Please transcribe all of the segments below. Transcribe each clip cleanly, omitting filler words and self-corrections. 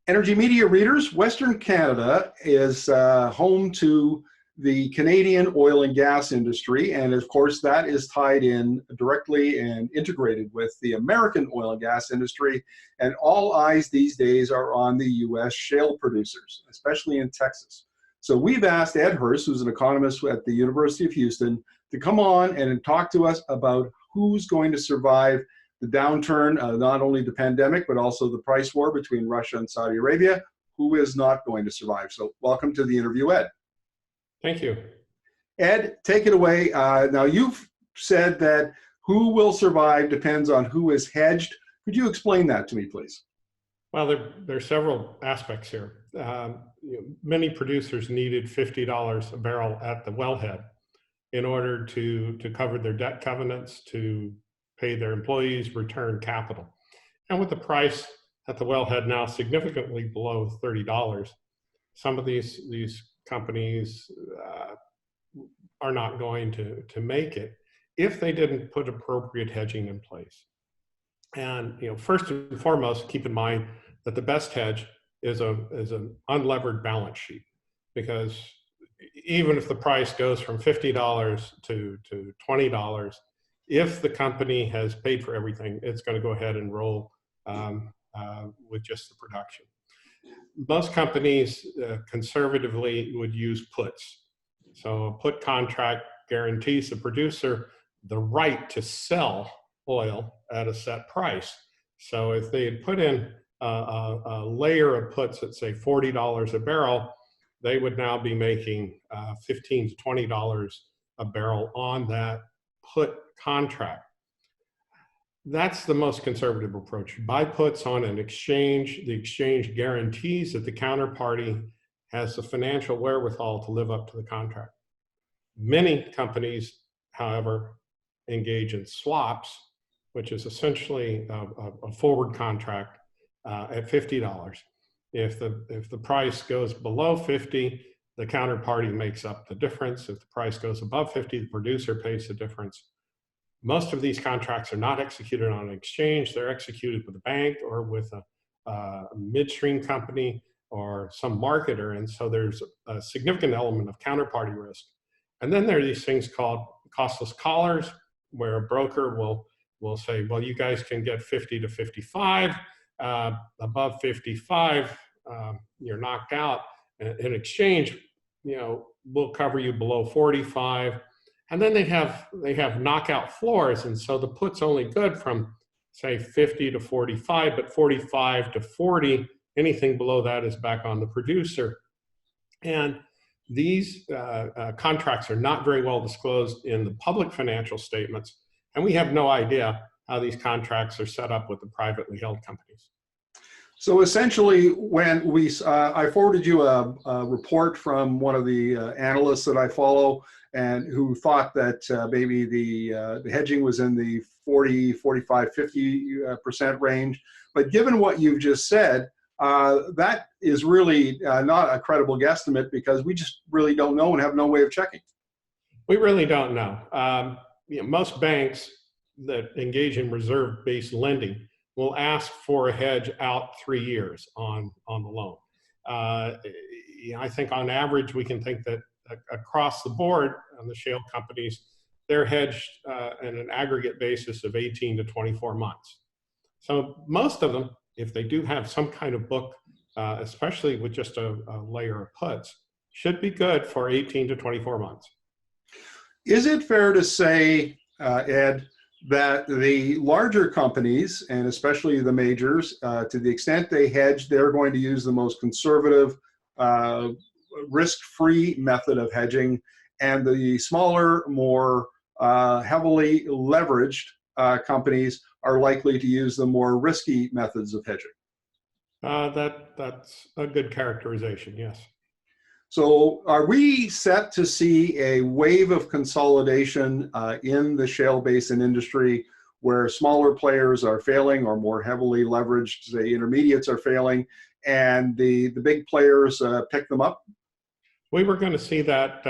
Energy media readers, Western Canada is home to the Canadian oil and gas industry, and of course that is tied in directly and integrated with the American oil and gas industry, and all eyes these days are on the US shale producers, especially in Texas. So we've asked Ed Hurst, who's an economist at the University of Houston, to come on and talk to us about who's going to survive the downturn, not only the pandemic, but also the price war between Russia and Saudi Arabia, who is not going to survive. So welcome to the interview, Ed. Thank you. Ed, take it away. Now you've said that who will survive depends on who is hedged. Could you explain that to me, please? Well, there are several aspects here. Many producers needed $50 a barrel at the wellhead in order to cover their debt covenants, to pay their employees, return capital. And with the price at the wellhead now significantly below $30, some of these companies are not going to make it if they didn't put appropriate hedging in place. And first and foremost, keep in mind that the best hedge is an unlevered balance sheet, because even if the price goes from $50 to $20, if the company has paid for everything, it's going to go ahead and roll with just the production. Most companies conservatively would use puts. So a put contract guarantees the producer the right to sell oil at a set price. So if they had put in a layer of puts at, say, $40 a barrel, they would now be making $15 to $20 a barrel on that put contract. That's the most conservative approach. Buy puts on an exchange. The exchange guarantees that the counterparty has the financial wherewithal to live up to the contract. Many companies, however, engage in swaps, which is essentially a forward contract at $50. If the price goes below 50, the counterparty makes up the difference. If the price goes above 50, the producer pays the difference. Most of these contracts are not executed on an exchange. They're executed with a bank or with a midstream company or some marketer. And so there's a significant element of counterparty risk. And then there are these things called costless collars, where a broker will say, well, you guys can get 50 to 55. Above 55, you're knocked out. In exchange, we'll cover you below 45. And then they have knockout floors, and so the put's only good from, say, 50 to 45, but 45 to 40, anything below that is back on the producer. And these contracts are not very well disclosed in the public financial statements, and we have no idea how these contracts are set up with the privately held companies. So essentially, when I forwarded you a report from one of the analysts that I follow, and who thought that maybe the hedging was in the 40, 45, 50% range. But given what you've just said, that is really not a credible guesstimate, because we just really don't know and have no way of checking. We really don't know. Most banks that engage in reserve-based lending will ask for a hedge out 3 years on the loan. I think on average, we can think that across the board on the shale companies, they're hedged on an aggregate basis of 18 to 24 months. So most of them, if they do have some kind of book, especially with just a layer of puts, should be good for 18 to 24 months. Is it fair to say, Ed, that the larger companies, and especially the majors, to the extent they hedge, they're going to use the most conservative, risk-free method of hedging, and the smaller, more heavily leveraged companies are likely to use the more risky methods of hedging? That's a good characterization, yes. So are we set to see a wave of consolidation in the shale basin industry, where smaller players are failing, or more heavily leveraged, say, intermediates are failing, and the big players pick them up? We were going to see that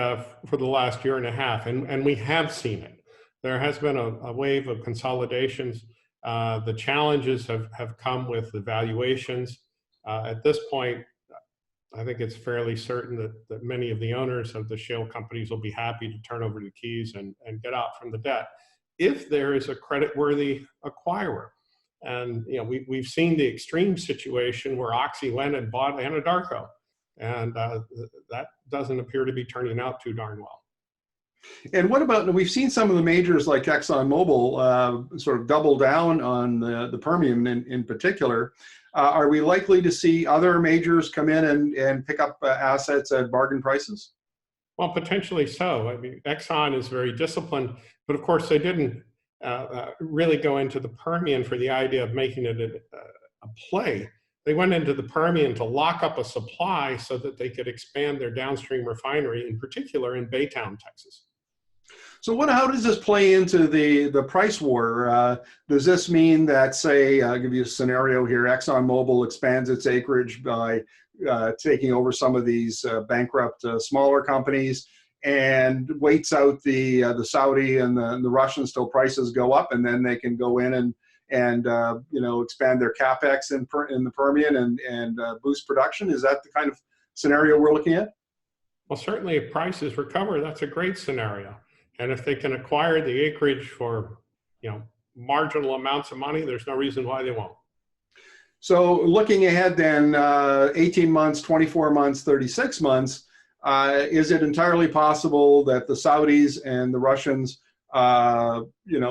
for the last year and a half, and we have seen it. There has been a wave of consolidations. The challenges have come with the valuations. At this point, I think it's fairly certain that many of the owners of the shale companies will be happy to turn over the keys and get out from the debt if there is a creditworthy acquirer. And we've seen the extreme situation where Oxy went and bought Anadarko, and that doesn't appear to be turning out too darn well. And what about, we've seen some of the majors like Exxon Mobil sort of double down on the Permian in particular. Are we likely to see other majors come in and pick up assets at bargain prices? Well, potentially so. I mean, Exxon is very disciplined, but of course they didn't really go into the Permian for the idea of making it a play. They went into the Permian to lock up a supply so that they could expand their downstream refinery, in particular in Baytown, Texas. So how does this play into the price war? Does this mean that, say, I'll give you a scenario here, Exxon Mobil expands its acreage by taking over some of these bankrupt smaller companies and waits out the Saudi and the Russians till prices go up, and then they can go in and expand their capex in the Permian and boost production? Is that the kind of scenario we're looking at? Well, certainly if prices recover, that's a great scenario. And if they can acquire the acreage for, marginal amounts of money, there's no reason why they won't. So looking ahead then, 18 months, 24 months, 36 months, is it entirely possible that the Saudis and the Russians,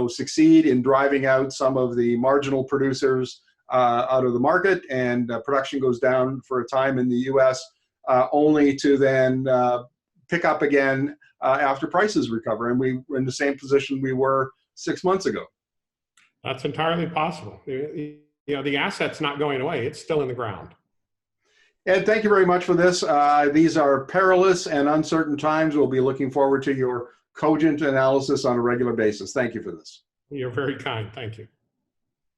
succeed in driving out some of the marginal producers out of the market, and production goes down for a time in the U.S., only to then pick up again after prices recover, and we're in the same position we were 6 months ago? That's entirely possible. The asset's not going away. It's still in the ground. Ed, thank you very much for this. These are perilous and uncertain times. We'll be looking forward to your cogent analysis on a regular basis. Thank you for this. You're very kind. Thank you.